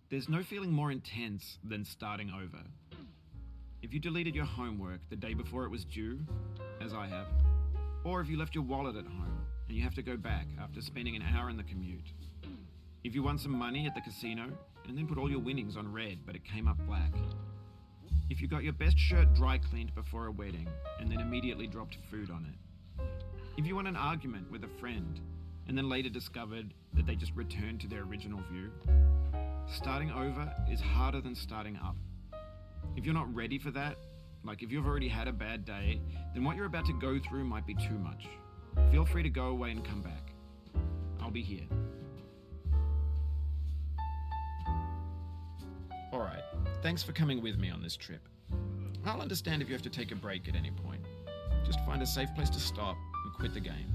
There's no feeling more intense than starting over. If you deleted your homework the day before it was due, as I have, or if you left your wallet at home and you have to go back after spending an hour in the commute. If you won some money at the casino and then put all your winnings on red but it came up black. If you got your best shirt dry cleaned before a wedding and then immediately dropped food on it. If you won an argument with a friend and then later discovered that they just returned to their original view. Starting over is harder than starting up. If you're not ready for that, like if you've already had a bad day, then what you're about to go through might be too much. Feel free to go away and come back. I'll be here. Alright, thanks for coming with me on this trip. I'll understand if you have to take a break at any point. Just find a safe place to stop and quit the game.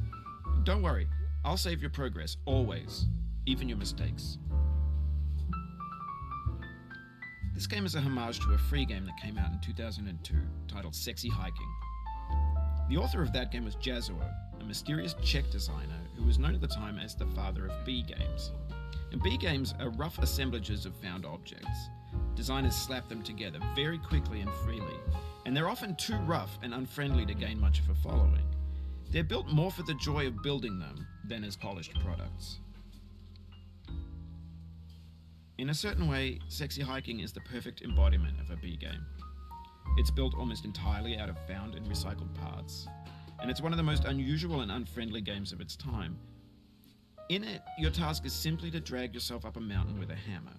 Don't worry, I'll save your progress, always, even your mistakes. This game is a homage to a free game that came out in 2002, titled Sexy Hiking. The author of that game was Jazuo, a mysterious Czech designer who was known at the time as the father of B games. And B games are rough assemblages of found objects. Designers slap them together very quickly and freely, and they're often too rough and unfriendly to gain much of a following. They're built more for the joy of building them than as polished products. In a certain way, Sexy Hiking is the perfect embodiment of a B game. It's built almost entirely out of found and recycled parts, and it's one of the most unusual and unfriendly games of its time. In it, your task is simply to drag yourself up a mountain with a hammer.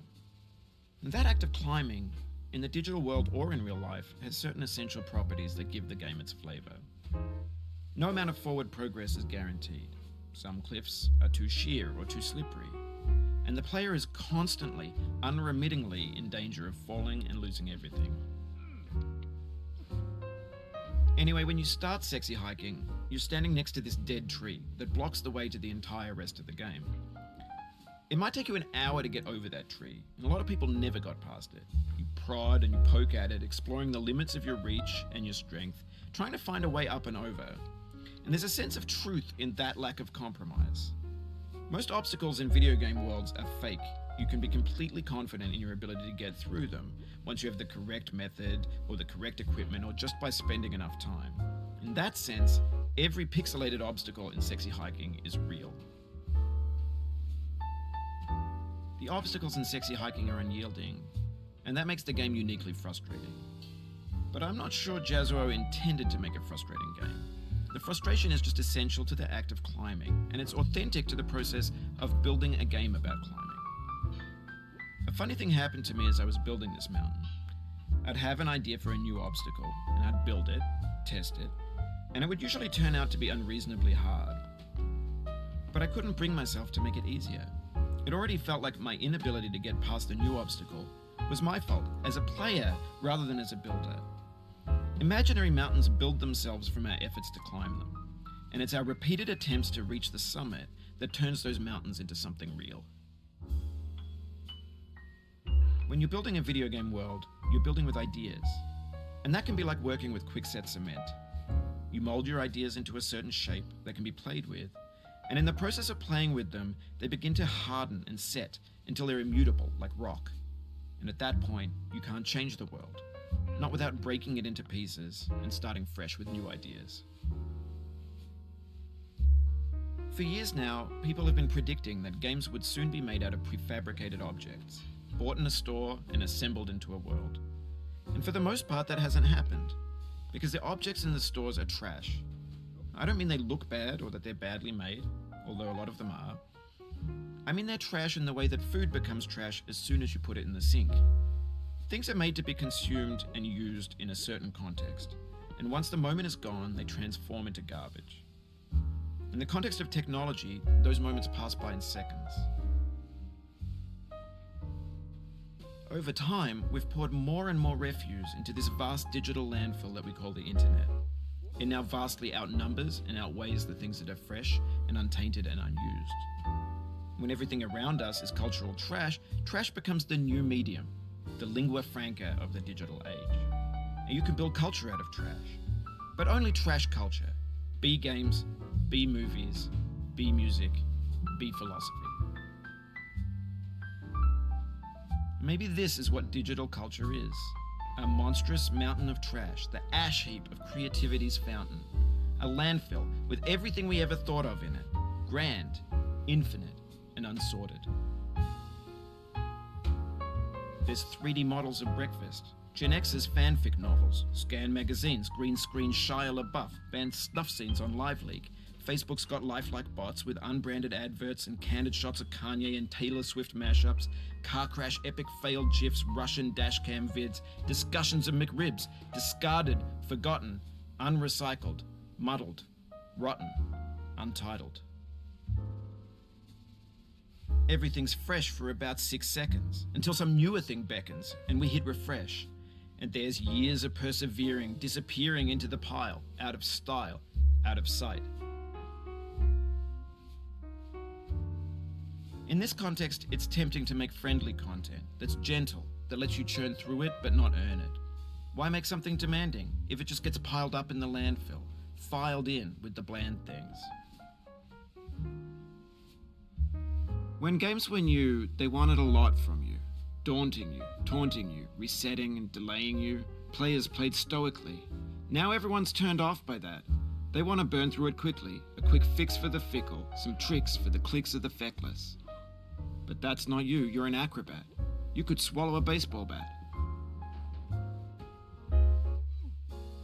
And that act of climbing, in the digital world or in real life, has certain essential properties that give the game its flavor. No amount of forward progress is guaranteed. Some cliffs are too sheer or too slippery, and the player is constantly, unremittingly in danger of falling and losing everything. Anyway, when you start Sexy Hiking, you're standing next to this dead tree that blocks the way to the entire rest of the game. It might take you an hour to get over that tree, and a lot of people never got past it. You prod and you poke at it, exploring the limits of your reach and your strength, trying to find a way up and over. And there's a sense of truth in that lack of compromise. Most obstacles in video game worlds are fake. You can be completely confident in your ability to get through them once you have the correct method or the correct equipment or just by spending enough time. In that sense, every pixelated obstacle in Sexy Hiking is real. The obstacles in Sexy Hiking are unyielding, and that makes the game uniquely frustrating. But I'm not sure Jazuo intended to make a frustrating game. The frustration is just essential to the act of climbing, and it's authentic to the process of building a game about climbing. A funny thing happened to me as I was building this mountain. I'd have an idea for a new obstacle, and I'd build it, test it, and it would usually turn out to be unreasonably hard. But I couldn't bring myself to make it easier. It already felt like my inability to get past the new obstacle was my fault as a player rather than as a builder. Imaginary mountains build themselves from our efforts to climb them, and it's our repeated attempts to reach the summit that turns those mountains into something real. When you're building a video game world, you're building with ideas, and that can be like working with quickset cement. You mold your ideas into a certain shape that can be played with, and in the process of playing with them, they begin to harden and set until they're immutable, like rock. And at that point, you can't change the world, not without breaking it into pieces and starting fresh with new ideas. For years now, people have been predicting that games would soon be made out of prefabricated objects, bought in a store and assembled into a world. And for the most part, that hasn't happened, because the objects in the stores are trash. I don't mean they look bad or that they're badly made, although a lot of them are. I mean they're trash in the way that food becomes trash as soon as you put it in the sink. Things are made to be consumed and used in a certain context, and once the moment is gone, they transform into garbage. In the context of technology, those moments pass by in seconds. Over time, we've poured more and more refuse into this vast digital landfill that we call the internet. It now vastly outnumbers and outweighs the things that are fresh and untainted and unused. When everything around us is cultural trash, trash becomes the new medium, the lingua franca of the digital age. And you can build culture out of trash, but only trash culture. B games, B movies, B music, B philosophy. Maybe this is what digital culture is. A monstrous mountain of trash, the ash heap of creativity's fountain. A landfill with everything we ever thought of in it. Grand, infinite, and unsorted. There's 3D models of breakfast, Gen X's fanfic novels, Scan magazines, green screen Shia LaBeouf, banned snuff scenes on LiveLeak. Facebook's got lifelike bots with unbranded adverts and candid shots of Kanye and Taylor Swift mashups, car crash epic failed GIFs, Russian dashcam vids, discussions of McRibs, discarded, forgotten, unrecycled, muddled, rotten, untitled. Everything's fresh for about 6 seconds, until some newer thing beckons and we hit refresh. And there's years of persevering, disappearing into the pile, out of style, out of sight. In this context, it's tempting to make friendly content that's gentle, that lets you churn through it but not earn it. Why make something demanding if it just gets piled up in the landfill, filed in with the bland things? When games were new, they wanted a lot from you. Daunting you, taunting you, resetting and delaying you. Players played stoically. Now everyone's turned off by that. They want to burn through it quickly, a quick fix for the fickle, some tricks for the clicks of the feckless. But that's not you, you're an acrobat. You could swallow a baseball bat.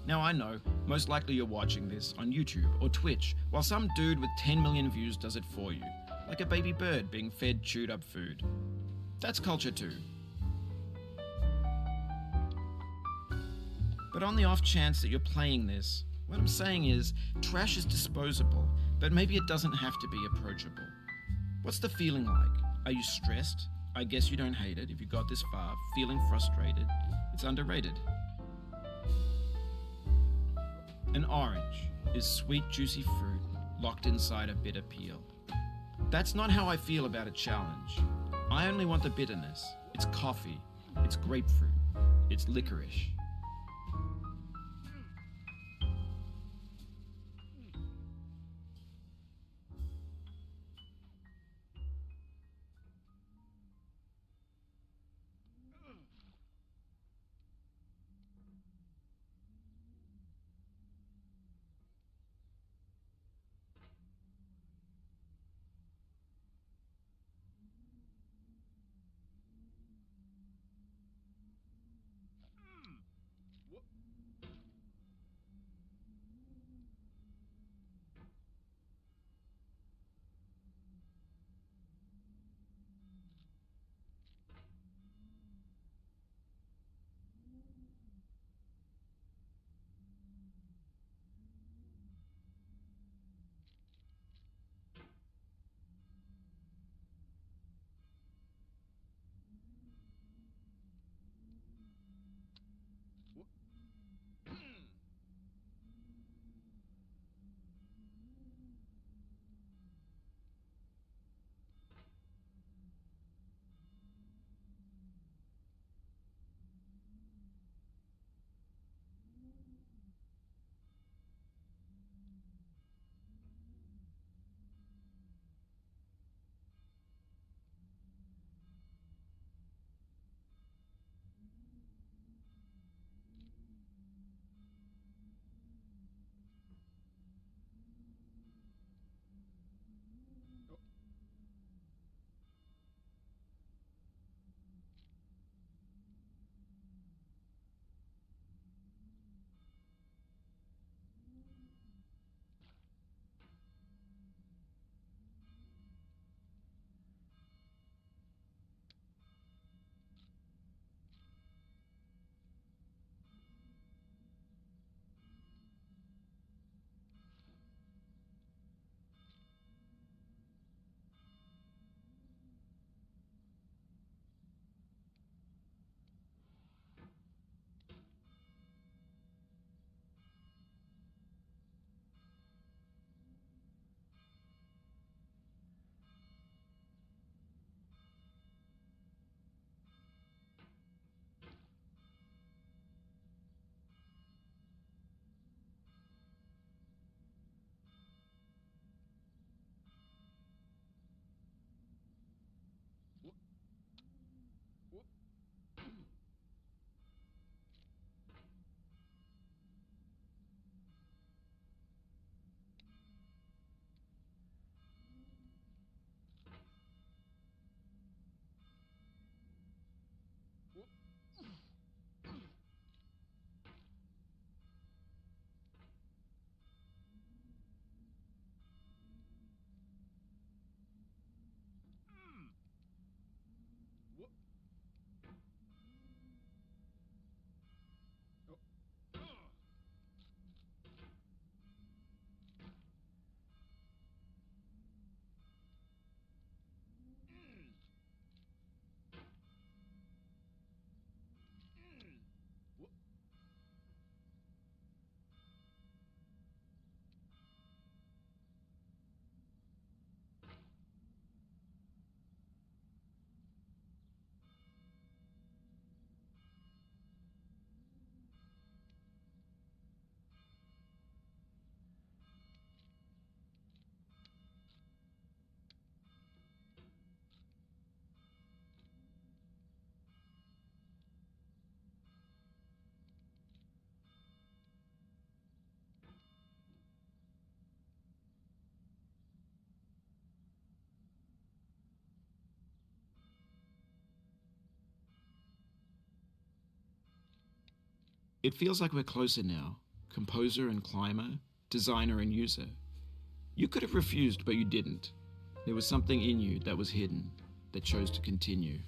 Now I know, most likely you're watching this on YouTube or Twitch, while some dude with 10 million views does it for you, like a baby bird being fed chewed up food. That's culture too. But on the off chance that you're playing this, what I'm saying is, trash is disposable, but maybe it doesn't have to be approachable. What's the feeling like? Are you stressed? I guess you don't hate it if you got this far. Feeling frustrated? It's underrated. An orange is sweet, juicy fruit locked inside a bitter peel. That's not how I feel about a challenge. I only want the bitterness. It's coffee. It's grapefruit. It's licorice. It feels like we're closer now, composer and climber, designer and user. You could have refused, but you didn't. There was something in you that was hidden, that chose to continue.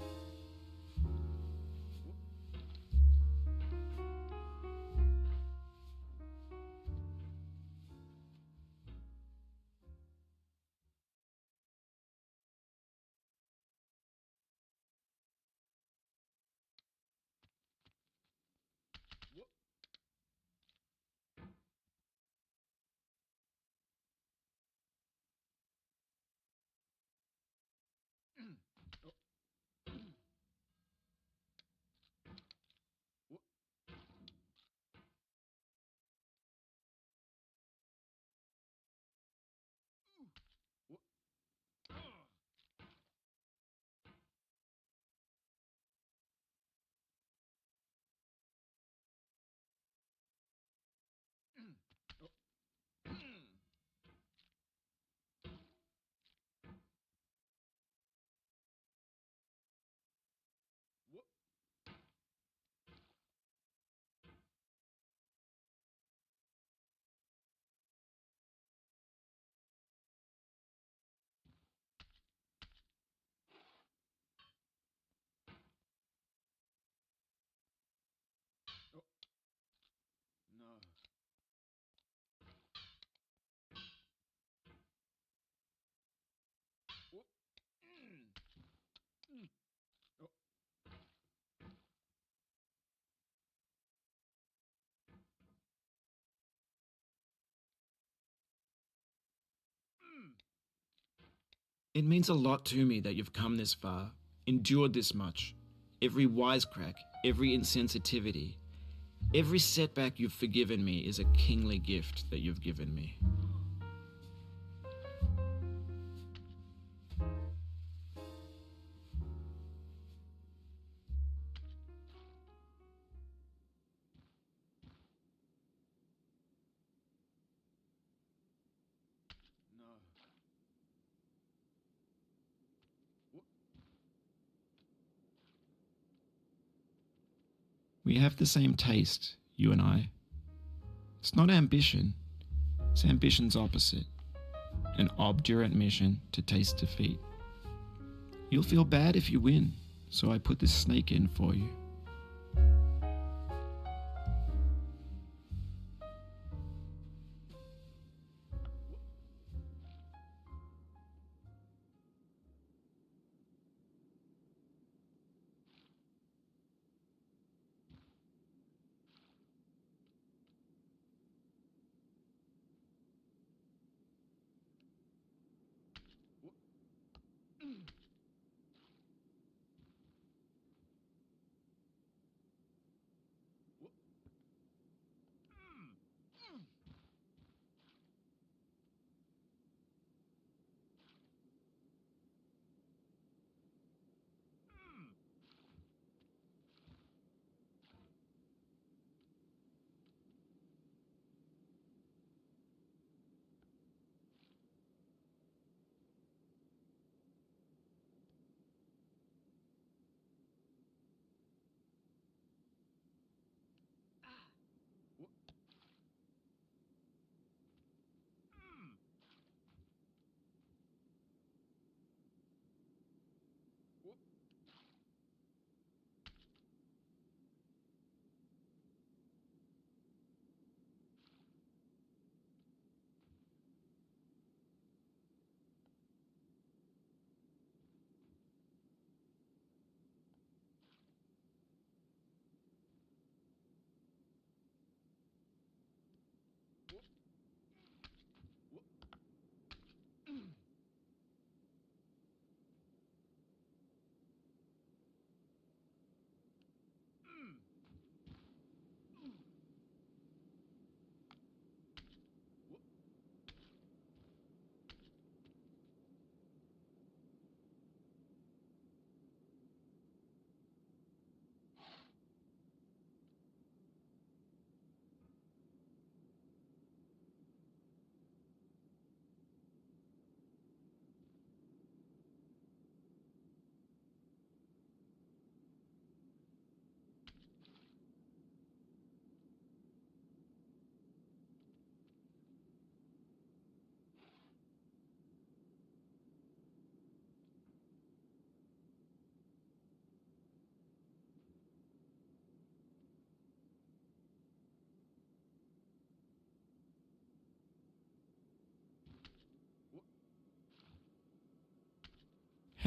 No. It means a lot to me that you've come this far, endured this much. Every wisecrack, every insensitivity, every setback you've forgiven me is a kingly gift that you've given me. No. We have the same taste, you and I. It's not ambition, it's ambition's opposite. An obdurate mission to taste defeat. You'll feel bad if you win, so I put this snake in for you.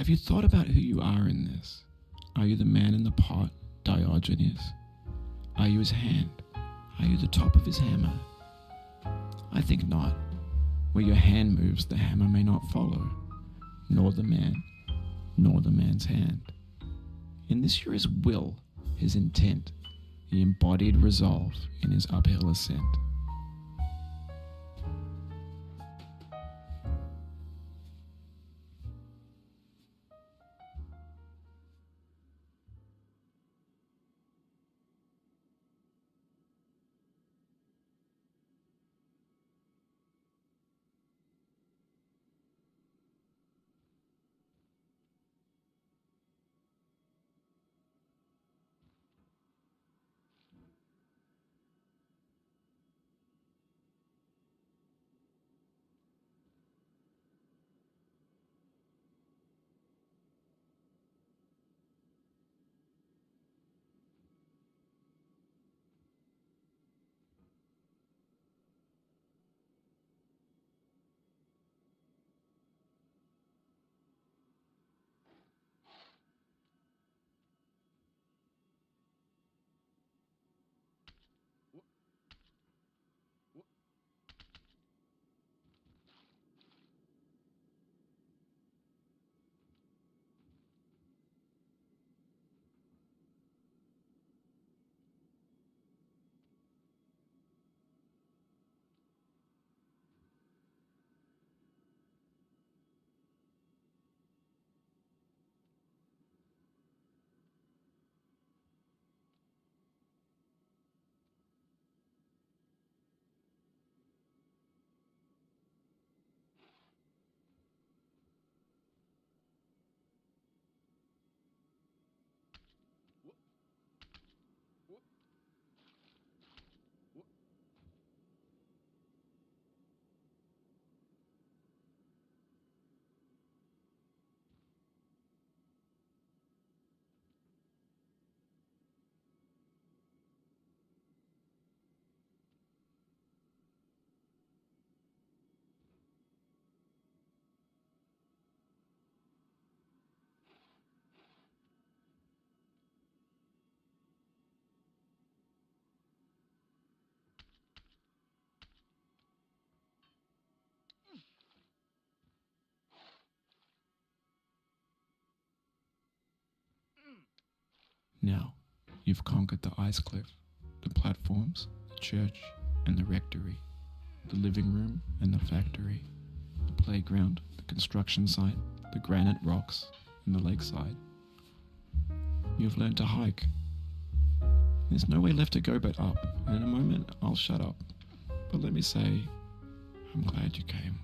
Have you thought about who you are in this? Are you the man in the pot, Diogenes? Are you his hand? Are you the top of his hammer? I think not. Where your hand moves, the hammer may not follow, nor the man, nor the man's hand. In this you're his will, his intent, the embodied resolve in his uphill ascent. Now, you've conquered the ice cliff, the platforms, the church, and the rectory, the living room and the factory, the playground, the construction site, the granite rocks, and the lakeside. You've learned to hike. There's no way left to go but up, and in a moment I'll shut up. But let me say, I'm glad you came.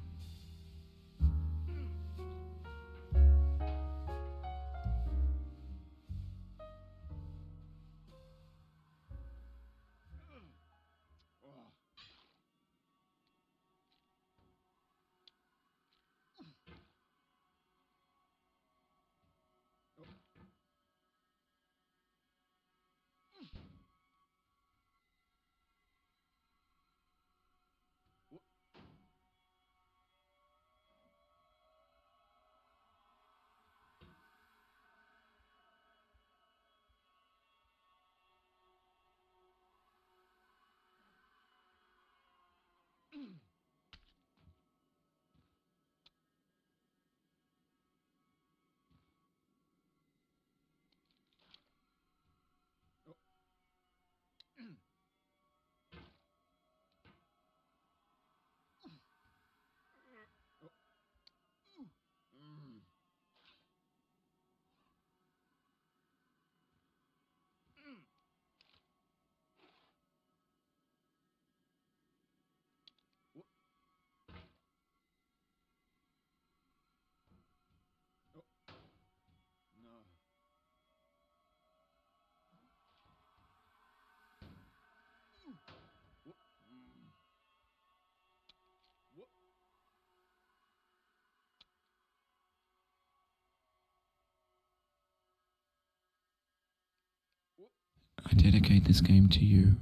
I dedicate this game to you,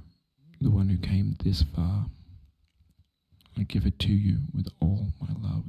the one who came this far. I give it to you with all my love.